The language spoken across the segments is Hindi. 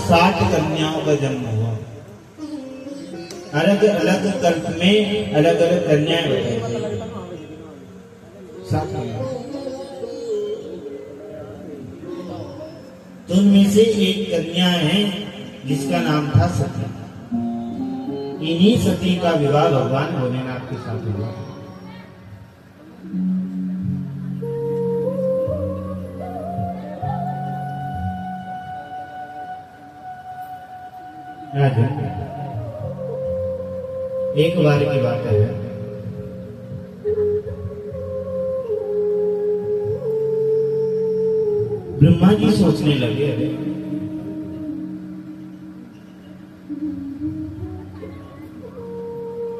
60 कन्याओं का जन्म हुआ। अलग अलग कल्प में अलग अलग कन्याएं बताई गई। 7 कन्याएं। तो उनमें से एक कन्या है जिसका नाम था सती। इन्हीं सती का विवाह भगवान भोलेनाथ के साथ हुआ। एक बार की बात है, ब्रह्मा जी सोचने लगे,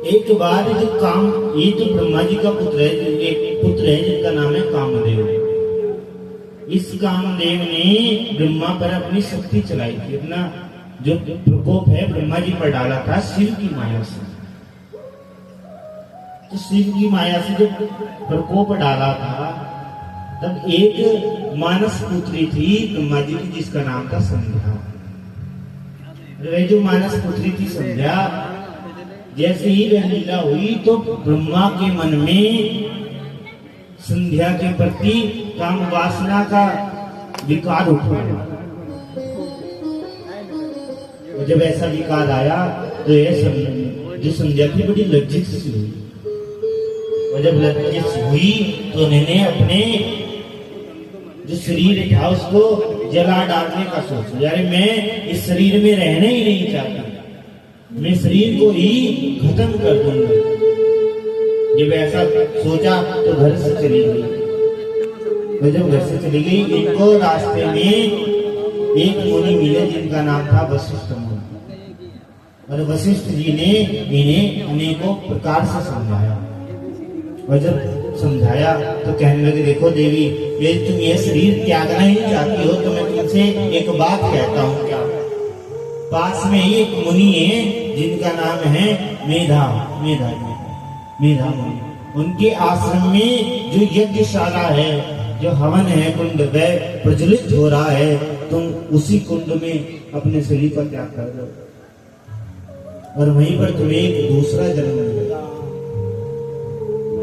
एक बार जो काम, ये तो ब्रह्मा जी का पुत्र है, एक पुत्र है जिनका नाम है कामदेव। इस कामदेव ने ब्रह्मा पर अपनी शक्ति चलाई थी, अपना जो प्रकोप है ब्रह्मा जी पर डाला था शिव की माया से। तो शिव की माया से जब प्रकोप डाला था तब एक मानस पुत्री थी ब्रह्मा जी की, जिसका नाम था संध्या। वह जो मानस पुत्री थी संध्या, जैसे ही वह लीला हुई तो ब्रह्मा के मन में संध्या के प्रति काम वासना का विकार उठा। और जब ऐसा विकार आया तो यह जो संध्या थी बड़ी लज्जित सी हुई। और जब लज्जित हुई तो उन्होंने अपने जो शरीर था उसको जला डालने का सोचा। यार मैं इस शरीर में रहना ही नहीं चाहता, मैं शरीर को ही खत्म कर दूंगा। जब ऐसा सोचा तो घर से चली गई। और जब घर से चली गई, इनको रास्ते में एक मुनि मिले जिनका नाम था वशिष्ठ मुनि। और वशिष्ठ जी ने इन्हें अनेकों प्रकार से समझाया। और जब समझाया तो कहने लगे, देखो देवी, ये तुम ये शरीर त्यागना ही चाहती हो तो मैं तुमसे एक बात कहता हूँ। क्या? पास में ही एक मुनि है जिनका नाम है मेधा मुनि। उनके आश्रम में जो यज्ञशाला है, जो हवन है, कुंड वह प्रज्वलित हो रहा है, तुम उसी कुंड में अपने शरीर का त्याग कर दो और वहीं पर तुम्हें एक दूसरा जन्म मिलेगा।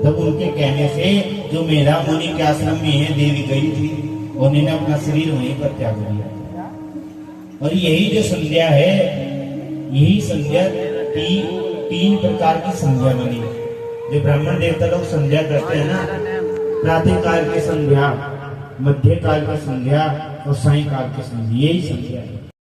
तब उनके कहने से जो मेरा मुनि के आश्रम में है देवी गई थी, उन्होंने अपना शरीर वहीं पर त्याग दिया। और यही जो संध्या है, यही संध्या तीन प्रकार की संध्या बनी। जो ब्राह्मण देवता लोग संध्या करते हैं ना, प्रातः काल की संध्या, मध्य काल की संध्या और सायं काल की संध्या, यही संध्या है।